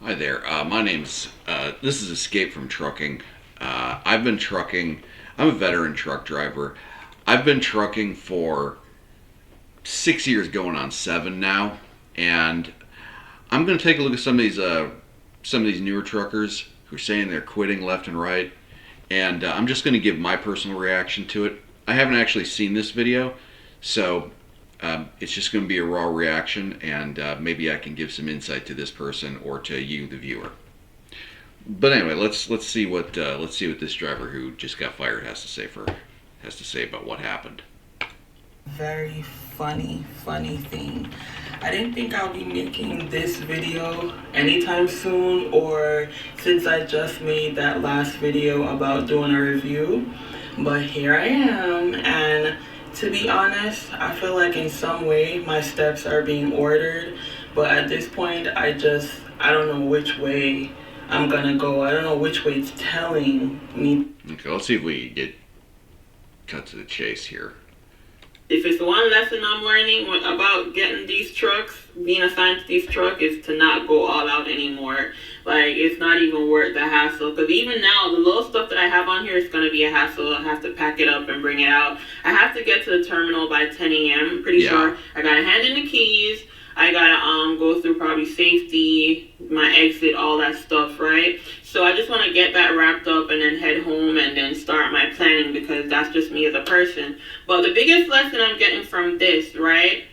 Hi there. My name's this is Escape from Trucking. I've been trucking. I'm a veteran truck driver. I've been trucking for 6 years, going on seven now, and I'm going to take a look at some of these newer truckers who are saying they're quitting left and right, and I'm just going to give my personal reaction to it. I haven't actually seen this video, so it's just going to be a raw reaction, and maybe I can give some insight to this person or to you, the viewer. But anyway, let's see what this driver who just got fired has to say about what happened. Very funny thing. I didn't think I'll be making this video anytime soon, or since I just made that last video about doing a review, but here I am. And to be honest, I feel like in some way my steps are being ordered, but at this point I don't know which way I'm gonna go. I don't know which way it's telling me. Okay, let's see if we get cut to the chase here. If it's one lesson I'm learning about getting these trucks, being assigned to these trucks, is to not go all out anymore. Like, it's not even worth the hassle. Because even now, the little stuff that I have on here is going to be a hassle. I have to pack it up and bring it out. I have to get to the terminal by 10 a.m. Pretty sure. I got to hand in the keys. I got to go through probably safety, my exit, all that stuff, right? So I just want to get that wrapped up and then head home and then start my planning, because that's just me as a person. But the biggest lesson I'm getting from this, right?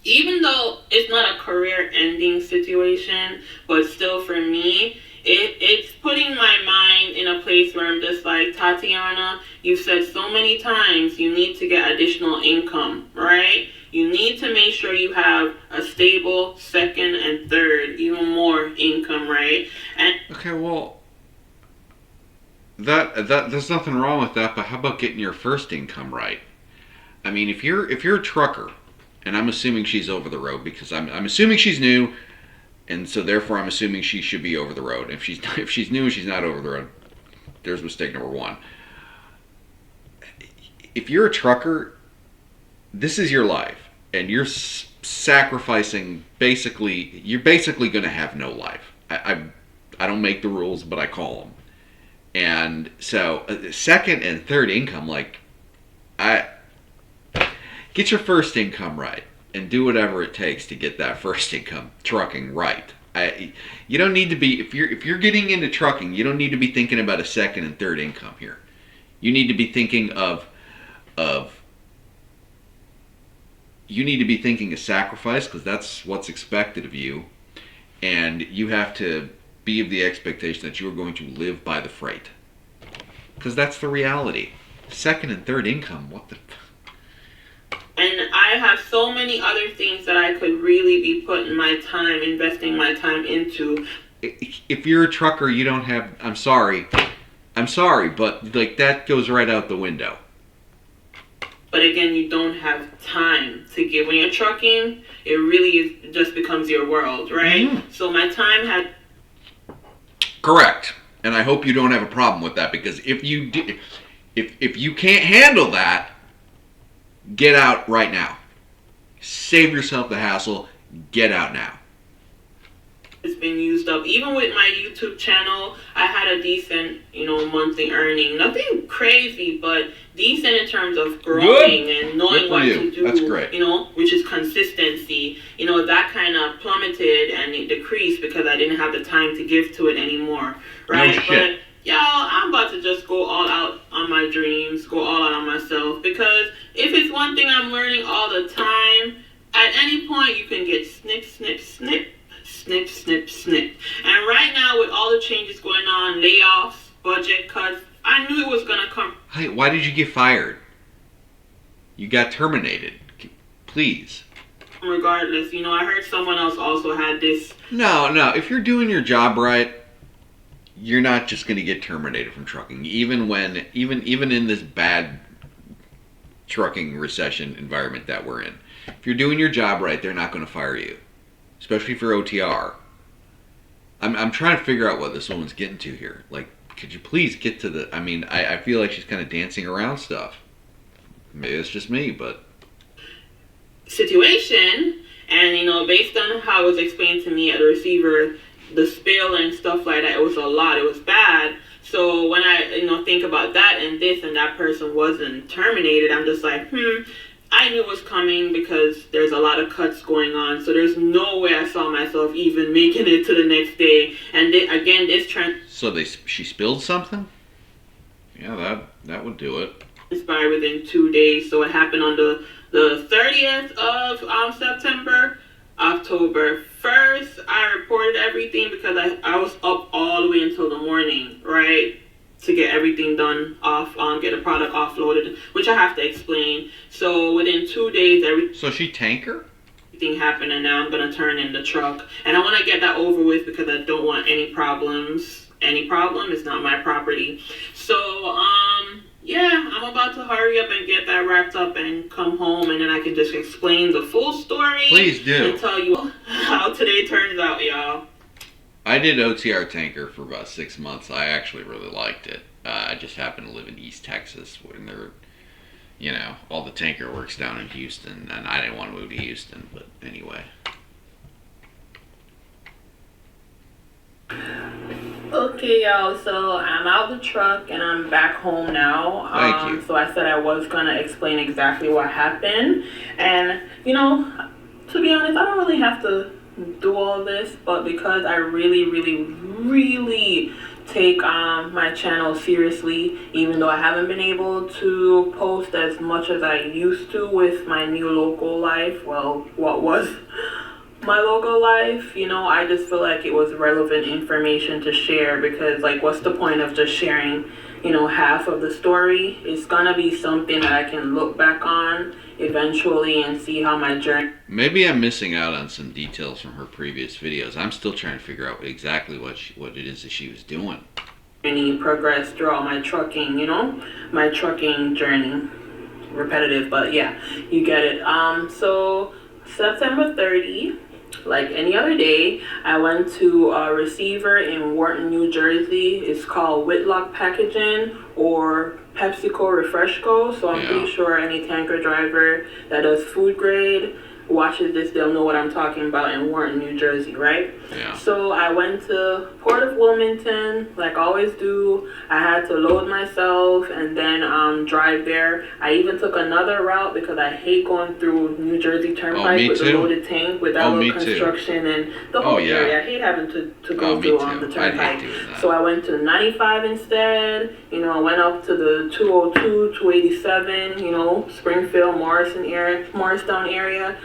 Even though it's not a career-ending situation, but still for me, it's putting my mind in a place where I'm just like, Tatiana, you've said so many times you need to get additional income, right? You need to make sure you have a stable second and third, even more income, right? And Okay, well, that there's nothing wrong with that, but how about getting your first income right? I mean, if you're a trucker, and I'm assuming she's over the road because I'm assuming she's new, and so therefore I'm assuming she should be over the road. If she's new and she's not over the road, there's mistake number one. If you're a trucker, this is your life, and you're sacrificing basically. You're basically going to have no life. I don't make the rules, but I call them. And so, second and third income, like I get your first income right and do whatever it takes to get that first income trucking right. You don't need to be if you're getting into trucking, you don't need to be thinking about a second and third income here. You need to be thinking of you need to be thinking of sacrifice, because that's what's expected of you, and you have to be of the expectation that you are going to live by the freight, because that's the reality. Second and third income, what the. And I have so many other things that I could really be putting my time, investing my time into. If you're a trucker, you don't have. I'm sorry, but like that goes right out the window. But again, you don't have time to give. When you're trucking, it really is, just becomes your world, right? Mm-hmm. So my time had. Correct, and I hope you don't have a problem with that, because if you do, if you can't handle that, get out right now. Save yourself the hassle. Get out now. It's been used up. Even with my YouTube channel, I had a decent, monthly earning. Nothing crazy, but decent in terms of growing Good. and knowing Good what for you. to do. That's great. Which is consistency. That kind of plummeted and it decreased because I didn't have the time to give to it anymore. Right? No shit. But y'all, I'm about to just go all out on my dreams, go all out on myself. Because if it's one thing I'm learning all the time, at any point you can get snip, snip, snip. Snip, snip, snip. And right now, with all the changes going on, layoffs, budget cuts, I knew it was going to come. Hey, why did you get fired? You got terminated. Please. Regardless, I heard someone else also had this. No. If you're doing your job right, you're not just going to get terminated from trucking. Even in this bad trucking recession environment that we're in. If you're doing your job right, they're not going to fire you. Especially for OTR. I'm trying to figure out what this woman's getting to here. Like, could you please get to the... I feel like she's kind of dancing around stuff. Maybe it's just me, but... Situation, and, based on how it was explained to me at the receiver, the spill and stuff like that. It was a lot. It was bad. So when I think about that and this and that person wasn't terminated, I'm just like, I knew it was coming because there's a lot of cuts going on. So there's no way I saw myself even making it to the next day. And again, this So she spilled something? Yeah, that would do it. transpired within 2 days. So it happened on the 30th of September. October 1st, I reported everything because I was up all the way until the morning, right? To get everything done off, get a product offloaded, which I have to explain. So within 2 days, So she tanker? everything happened, and now I'm gonna turn in the truck, and I want to get that over with because I don't want any problems. Any problem is not my property. So yeah, I'm about to hurry up and get that wrapped up and come home, and then I can just explain the full story. Please do. And tell you how today turns out, y'all. I did OTR tanker for about 6 months. I actually really liked it. I just happen to live in East Texas, when all the tanker works down in Houston, and I didn't want to move to Houston, but anyway. Okay, y'all, so I'm out the truck and I'm back home now. Thank you. So I said I was gonna explain exactly what happened. And, to be honest, I don't really have to do all this, but because I really, really, really take my channel seriously, even though I haven't been able to post as much as I used to with my new local life, well, what was my local life, I just feel like it was relevant information to share because, like, what's the point of just sharing, half of the story? It's gonna be something that I can look back on eventually and see how my journey. Maybe I'm missing out on some details from her previous videos. I'm still trying to figure out exactly what it is that she was doing. Progress throughout my trucking, my trucking journey. Repetitive, but yeah, you get it. So September 30. Like any other day, I went to a receiver in Wharton, New Jersey. It's called Whitlock Packaging or PepsiCo Refreshco. So I'm pretty sure any tanker driver that does food grade watches this, they'll know what I'm talking about in Wharton, New Jersey, right? Yeah. So I went to Port of Wilmington, like I always do. I had to load myself and then drive there. I even took another route because I hate going through New Jersey Turnpike with the loaded tank with that little construction and the whole area. I hate having to go through on the Turnpike. So I went to 95 instead. I went up to the 202, 287, Springfield, Morristown area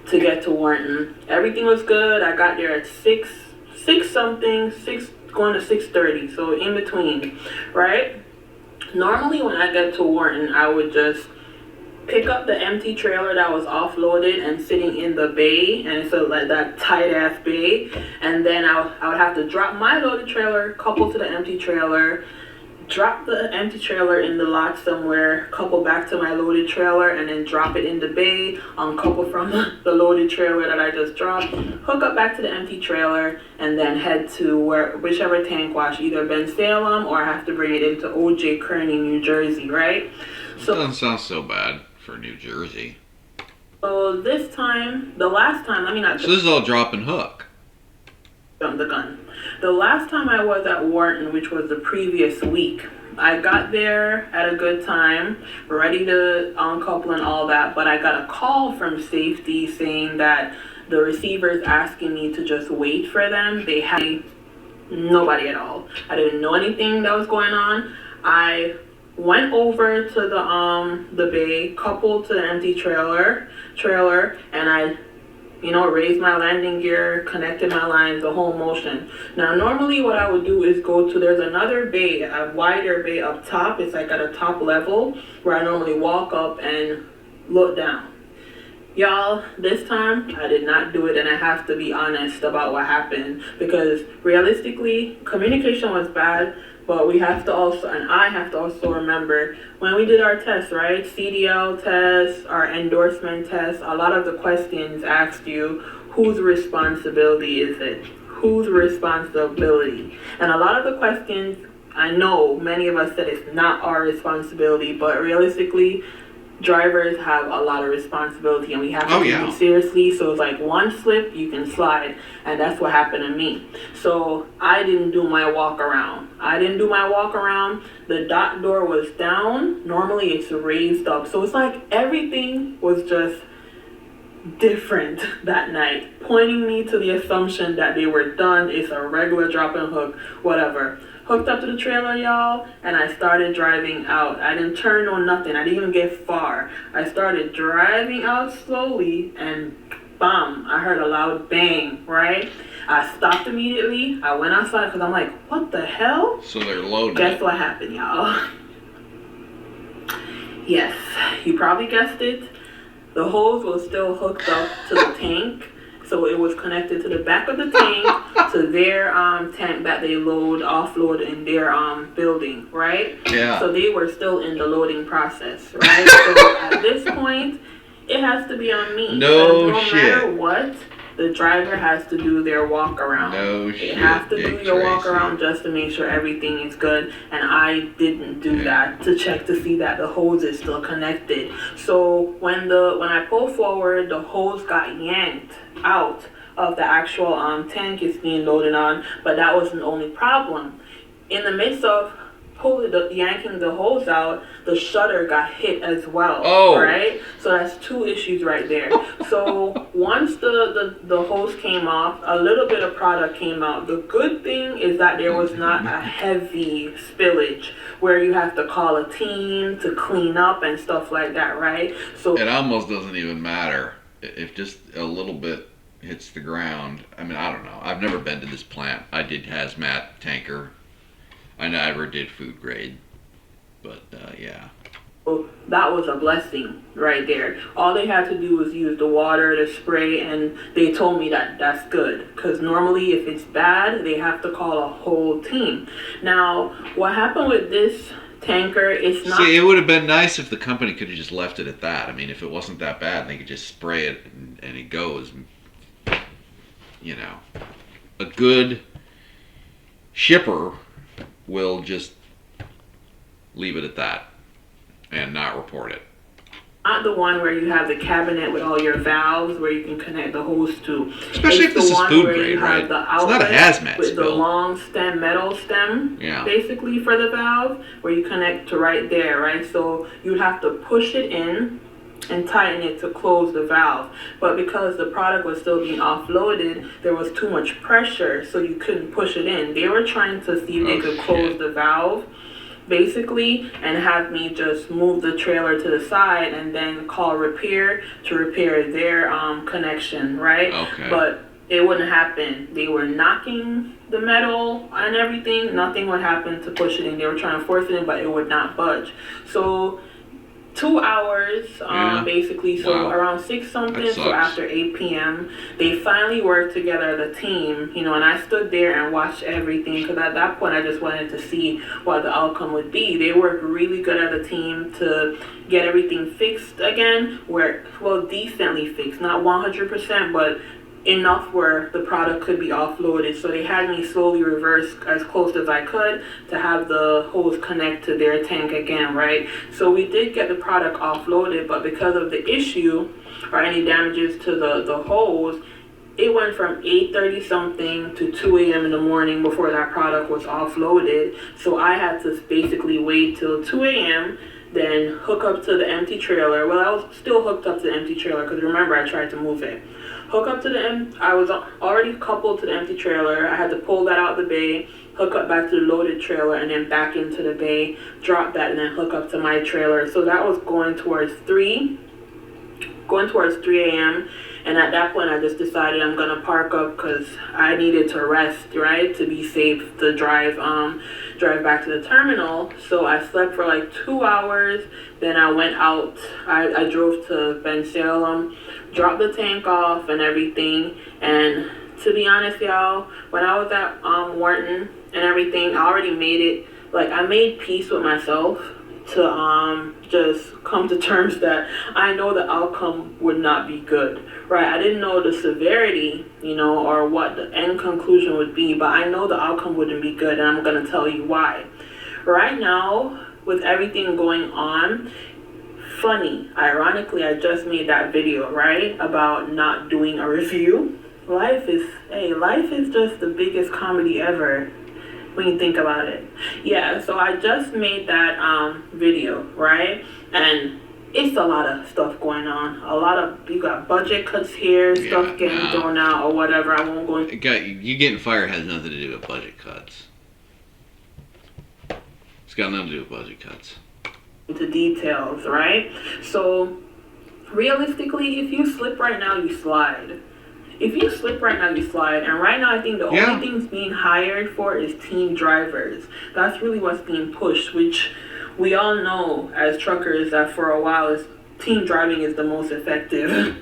to get to Wharton. Everything was good. I got there at 6 something, 6 going to 6:30, so in between, right? Normally when I get to Wharton, I would just pick up the empty trailer that was offloaded and sitting in the bay, and it's like that tight ass bay, and then I would have to drop my loaded trailer, couple to the empty trailer, drop the empty trailer in the lot somewhere, couple back to my loaded trailer, and then drop it in the bay, uncouple from the loaded trailer that I just dropped, hook up back to the empty trailer, and then head to whichever tank wash, either Ben Salem or I have to bring it into OJ Kearney, New Jersey, right? So doesn't sound so bad for New Jersey. So the last time, let me not. So this is all drop and hook. Jump the gun. The last time I was at Wharton, which was the previous week, I got there at a good time, ready to uncouple and all that, but I got a call from safety saying that the receiver's asking me to just wait for them. They had nobody at all. I didn't know anything that was going on. I went over to the bay, coupled to the empty trailer, and I raised my landing gear, connected my lines, the whole motion. Now, normally what I would do is there's another bay, a wider bay up top. It's like at a top level where I normally walk up and look down. Y'all, this time I did not do it, and I have to be honest about what happened because realistically, communication was bad. But I have to also remember when we did our tests, right? CDL tests, our endorsement tests, a lot of the questions asked you, whose responsibility is it? Whose responsibility? And a lot of the questions, I know many of us said it's not our responsibility, but realistically, drivers have a lot of responsibility and we have to Oh take yeah. it seriously. So it's like one slip, you can slide. And that's what happened to me. So I didn't do my walk around. The dock door was down. Normally it's raised up. So it's like everything was just different that night, pointing me to the assumption that they were done. It's a regular drop and hook, whatever. Hooked up to the trailer, y'all, and I started driving out. I didn't turn on nothing. I didn't even get far. I started driving out slowly, and bam, I heard a loud bang, right? I stopped immediately. I went outside because I'm like, what the hell? So they're loading Guess it. what happened, y'all? Yes, you probably guessed it. The hose was still hooked up to the tank, so it was connected to the back of the tank to their tank that they offload in their building, right? Yeah. So they were still in the loading process, right? So at this point, it has to be on me. No no shit. matter what, the driver has to do their walk around. No They shit, have to Dick do your walk Tracy. around just to make sure everything is good. And I didn't do that to check to see that the hose is still connected. So when I pulled forward, the hose got yanked out of the actual tank it's being loaded on. But that wasn't the only problem. In the midst of yanking the hose out, the shutter got hit as well. Oh. Right? So that's two issues right there. So once the hose came off, a little bit of product came out. The good thing is that there was not a heavy spillage where you have to call a team to clean up and stuff like that, right? So It almost doesn't even matter if just a little bit hits the ground. I mean, I don't know. I've never been to this plant. I did hazmat tanker. I never did food grade, but yeah. that was a blessing right there. All they had to do was use the water, the spray, and they told me that that's good. Because normally if it's bad, they have to call a whole team. Now, what happened with this tanker, it's not... See, it would have been nice if the company could have just left it at that. I mean, if it wasn't that bad, they could just spray it and it goes. You know, a good shipper will just leave it at that and not report it. Not the one where you have the cabinet with all your valves where you can connect the hose to. Especially if this is food grade, right? It's the It's not a hazmat with the spill. long stem, metal stem, Yeah. basically for the valve, where you connect to right there, right? So you'd have to push it in and tighten it to close the valve. But because the product was still being offloaded, there was too much pressure, so you couldn't push it in. They were trying to see if they could close the valve, basically, and have me just move the trailer to the side and then call repair to repair their connection, right? Okay. But it wouldn't happen. They were knocking the metal and everything. Nothing would happen to push it in. They were trying to force it in, but it would not budge. So 2 hours, basically, so Wow. around 6 something, That so sucks. after 8 p.m., they finally worked together, the team, and I stood there and watched everything, because at that point, I just wanted to see what the outcome would be. They worked really good as a team to get everything fixed again, decently fixed, not 100%, but enough where the product could be offloaded. So they had me slowly reverse as close as I could to have the hose connect to their tank again, right? So we did get the product offloaded, but because of the issue or any damages to the hose, it went from 8:30 something to 2 a.m. in the morning before that product was offloaded. So I had to basically wait till 2 a.m., then hook up to the empty trailer. Well, I was still hooked up to the empty trailer because remember, I tried to move it. Hook up to I was already coupled to the empty trailer. I had to pull that out the bay, hook up back to the loaded trailer, and then back into the bay, drop that, and then hook up to my trailer. So that was going towards 3 a.m. And at that point, I just decided I'm gonna park up because I needed to rest, right, to be safe to drive back to the terminal. So I slept for like 2 hours. Then I went out. I drove to Ben Salem, dropped the tank off and everything. And to be honest, y'all, when I was at Wharton and everything, I already made it. Like, I made peace with myself to just come to terms that I know the outcome would not be good, right? I didn't know the severity, or what the end conclusion would be, but I know the outcome wouldn't be good, and I'm going to tell you why. Right now, with everything going on, funny, ironically, I just made that video, right, about not doing a review. Life is just the biggest comedy ever when you think about it. Yeah, so I just made that video, right? And it's a lot of stuff going on. You got budget cuts here, stuff getting thrown out or whatever. I won't go into You getting fired has nothing to do with budget cuts. It's got nothing to do with budget cuts. details, right? So realistically, if you slip right now, you slide. If you slip right now, you slide. And right now, I think the only things being hired for is team drivers. That's really what's being pushed, which we all know as truckers that for a while team driving is the most effective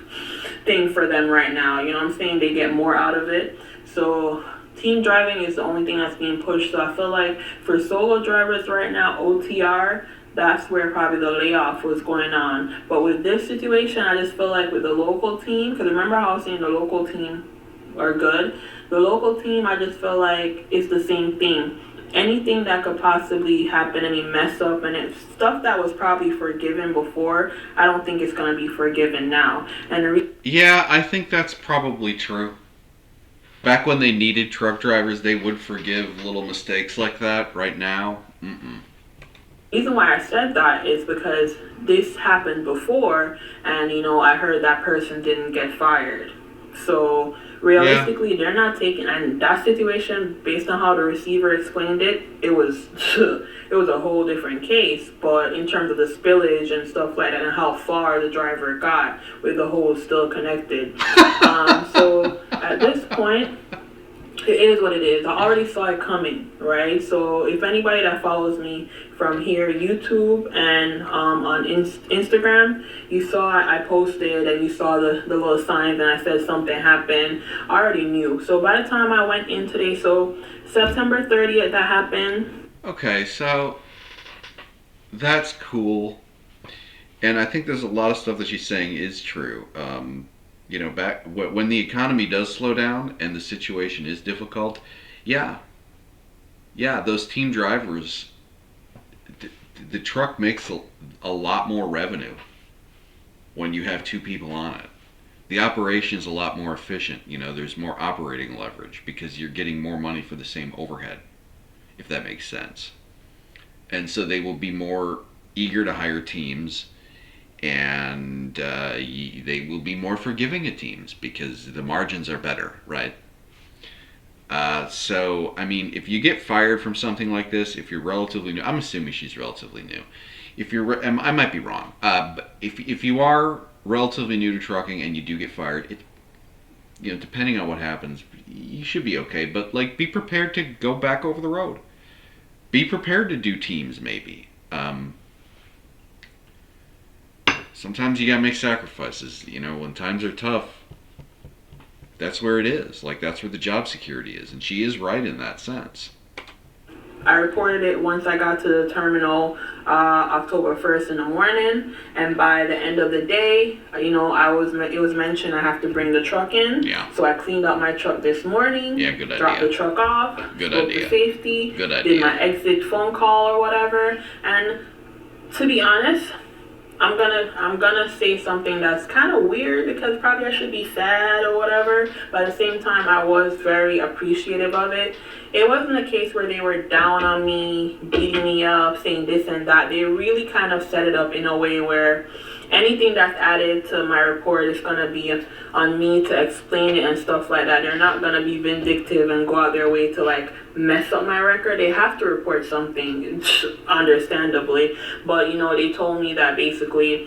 thing for them right now. You know what I'm saying? They get more out of it. So team driving is the only thing that's being pushed. So I feel like for solo drivers right now, OTR, that's where probably the layoff was going on. But with this situation, I just feel like with the local team, because remember how I was saying the local team are good? The local team, I just feel like it's the same thing. Anything that could possibly happen, any mess up, and it's stuff that was probably forgiven before, I don't think it's going to be forgiven now. And yeah, I think that's probably true. Back when they needed truck drivers, they would forgive little mistakes like that. Right now, the reason why I said that is because this happened before, and I heard that person didn't get fired. So realistically, they're not taking, and that situation, based on how the receiver explained it, it was a whole different case. But in terms of the spillage and stuff like that, and how far the driver got with the hose still connected, so at this point, it is what it is. I already saw it coming, right? So if anybody that follows me from here, YouTube and on Instagram, you saw I posted and you saw the little signs and I said something happened. I already knew. So by the time I went in today, so September 30th that happened. Okay, so that's cool. And I think there's a lot of stuff that she's saying is true. Back when the economy does slow down and the situation is difficult, those team drivers, the truck makes a lot more revenue when you have two people on it. The operation is a lot more efficient. There's more operating leverage because you're getting more money for the same overhead, if that makes sense. And so they will be more eager to hire teams. And they will be more forgiving at teams because the margins are better, right? So, I mean, if you get fired from something like this, if you're relatively new, I'm assuming she's relatively new. If you're, I might be wrong, but if you are relatively new to trucking and you do get fired, depending on what happens, you should be okay. But be prepared to go back over the road. Be prepared to do teams, maybe. Sometimes you gotta make sacrifices. When times are tough, that's where it is. That's where the job security is. And she is right in that sense. I reported it once I got to the terminal October 1st in the morning. And by the end of the day, it was mentioned I have to bring the truck in. Yeah. So I cleaned out my truck this morning. Yeah, good idea. Dropped the truck off. Good spoke idea. to safety. Good idea. Did my exit phone call or whatever. And to be honest, I'm gonna say something that's kind of weird because probably I should be sad or whatever, but at the same time I was very appreciative of it. It wasn't a case where they were down on me, beating me up, saying this and that. They really kind of set it up in a way where anything that's added to my report is going to be on me to explain it and stuff like that. They're not going to be vindictive and go out their way to mess up my record. They have to report something, understandably. But they told me that basically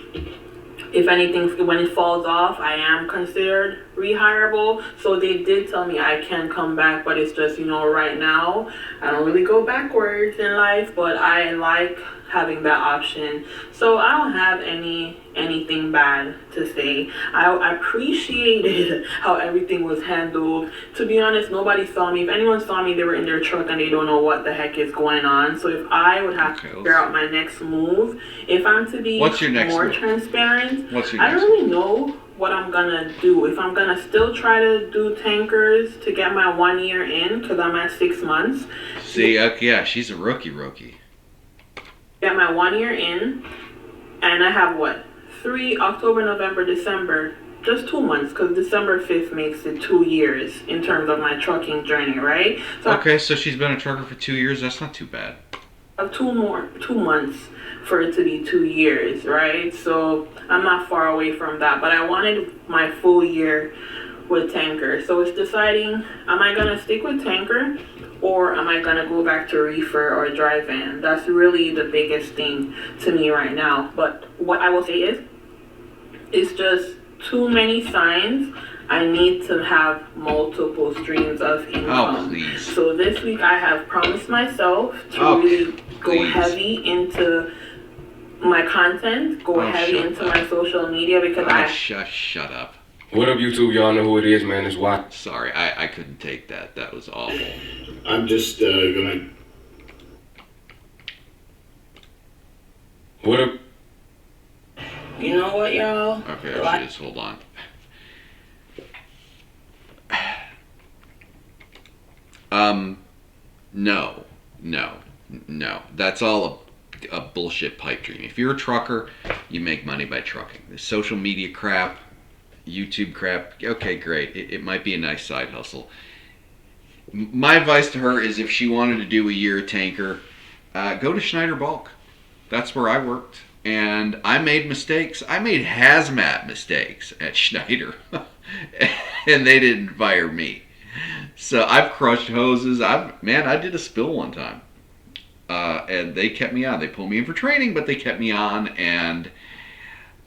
if anything, when it falls off, I am considered rehireable. So they did tell me I can come back, but it's just, right now, I don't really go backwards in life, but I like having that option. So I don't have anything bad to say. I appreciated how everything was handled. To be honest, nobody saw me. If anyone saw me, they were in their truck and they don't know what the heck is going on. So if I would have to figure out my next move, if I'm to be more transparent, I don't really know what I'm gonna do. If I'm gonna still try to do tankers to get my 1 year in, because I'm at 6 months. See, yeah, she's a rookie. Get my 1 year in, and I have what, 3 October, November, December, just 2 months, because December 5th makes it 2 years in terms of my trucking journey, right? So Okay, so she's been a trucker for 2 years. That's not too bad. I have 2 months for it to be 2 years, right? So I'm not far away from that, but I wanted my full year with Tanker. So it's deciding, am I gonna stick with Tanker or am I gonna go back to reefer or dry van? That's really the biggest thing to me right now. But what I will say is, it's just too many signs. I need to have multiple streams of Oh, income. please. So this week I have promised myself to Oh, really go please. heavy into my content, go Oh, heavy shut into up. my social media because Oh, I shut up. What up, YouTube? Y'all know who it is, man. It's Watt. Sorry, I couldn't take that. That was awful. I'm just gonna. What up? You know what, y'all? Okay, there she is. Hold on. No. That's all a bullshit pipe dream. If you're a trucker, you make money by trucking. The social media crap, YouTube crap, okay, great. It might be a nice side hustle. My advice to her is if she wanted to do a year of Tanker, go to Schneider Bulk. That's where I worked. And I made mistakes. I made hazmat mistakes at Schneider. And they didn't fire me. So I've crushed hoses. I did a spill one time. And they kept me on. They pulled me in for training, but they kept me on. And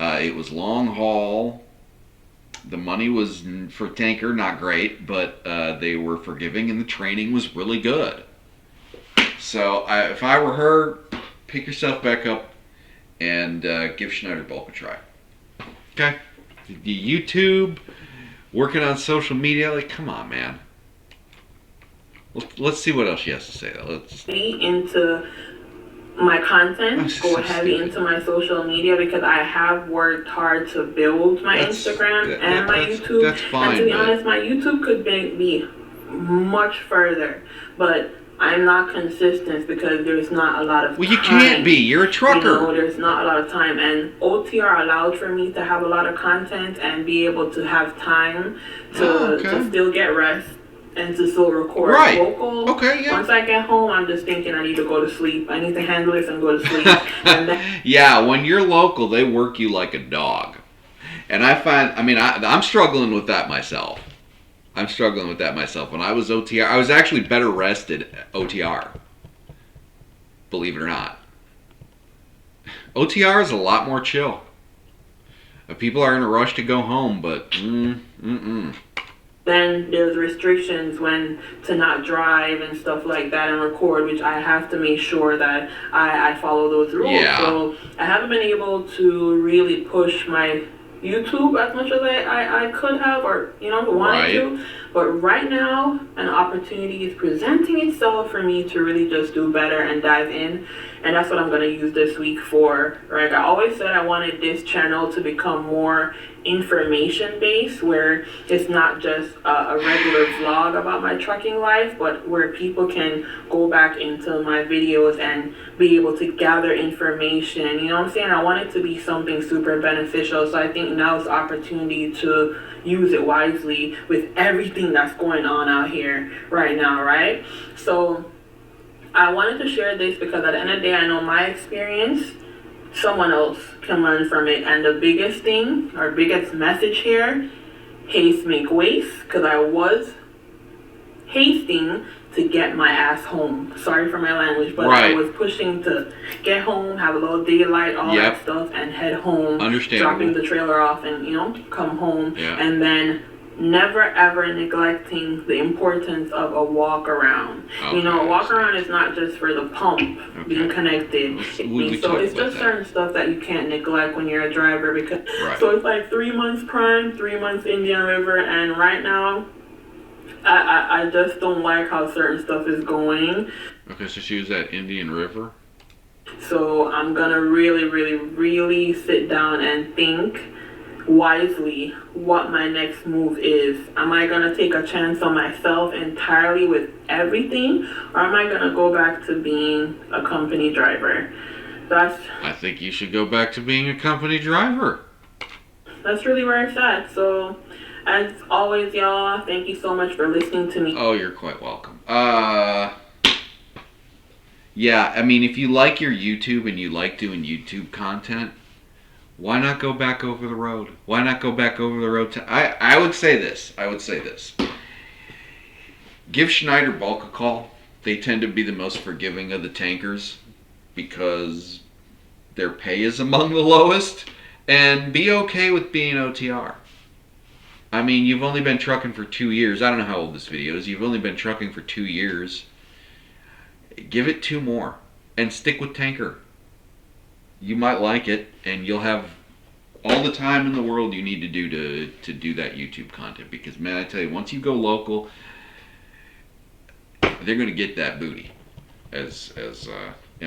it was long haul. The money was for Tanker not great, but they were forgiving and the training was really good. So if I were her, pick yourself back up and give Schneider Bulk a try. Okay? The YouTube, working on social media, like, come on, man. Let's see what else she has to say, though. Into my content, Oh, go so heavy stupid. into my social media because I have worked hard to build my Instagram and my YouTube. That's fine. And to be but- honest, my YouTube could be much further, but I'm not consistent because there's not a lot of Well, you time. can't be. You're a trucker. You know, there's not a lot of time, and OTR allowed for me to have a lot of content and be able to have time to still get rest and to still record Right. vocal. Okay, yeah. Once I get home, I'm just thinking I need to go to sleep. I need to handle this and go to sleep. And then Yeah, when you're local, they work you like a dog. And I'm struggling with that myself. When I was OTR, I was actually better rested at OTR. Believe it or not. OTR is a lot more chill. People are in a rush to go home, but then there's restrictions when to not drive and stuff like that and record, which I have to make sure that I follow those rules. Yeah. So I haven't been able to really push my YouTube as much as I could have or, wanted to. But right now, an opportunity is presenting itself for me to really just do better and dive in. And that's what I'm going to use this week for. Like I always said, I wanted this channel to become more information based, where it's not just a regular vlog about my trucking life, but where people can go back into my videos and be able to gather information. You know what I'm saying? I want it to be something super beneficial. So I think now's the opportunity to use it wisely with everything that's going on out here right now, right? So I wanted to share this because at the end of the day, I know my experience, someone else can learn from it. And the biggest thing, or biggest message here, haste make waste, because I was hasting to get my ass home. Sorry for my language, but I Right. was pushing to get home, have a little daylight, all Yep. that stuff, and head home. Understandable. Dropping the trailer off and, come home. Yeah. And then never ever neglecting the importance of a walk around. Okay. A walk around is not just for the pump being connected. We So talked it's about just that. certain stuff that you can't neglect when you're a driver because Right. so it's like 3 months Prime, 3 months Indian River, and right now I just don't like how certain stuff is going. Okay, so she was at Indian River. So I'm gonna really, really, really sit down and think wisely what my next move is. Am I gonna take a chance on myself entirely with everything, or am I gonna go back to being a company driver? that's I think you should go back to being a company driver. really where it's at. So, as always, y'all, thank you so much for listening to me. Oh, you're quite welcome. Yeah, I mean, if you like your YouTube and you like doing YouTube content, why not go back over the road? Why not go back over the road to... I would say this. Give Schneider Bulk a call. They tend to be the most forgiving of the tankers because their pay is among the lowest. And be okay with being OTR. I mean, you've only been trucking for 2 years. I don't know how old this video is. You've only been trucking for 2 years. Give it 2 more and stick with tanker. You might like it, and you'll have all the time in the world you need to do that YouTube content. Because, man, I tell you, once you go local, they're going to get that booty. I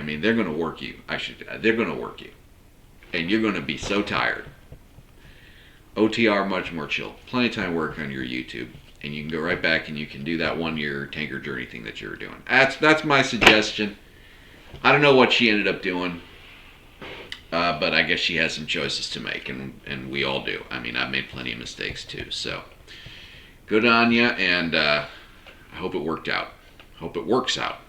mean, they're going to work you. They're going to work you. And you're going to be so tired. OTR, much more chill. Plenty of time to work on your YouTube. And you can go right back and you can do that 1-year tanker journey thing that you were doing. That's my suggestion. I don't know what she ended up doing. But I guess she has some choices to make. And we all do. I mean, I've made plenty of mistakes too. So, good on ya. And I hope it worked out. Hope it works out.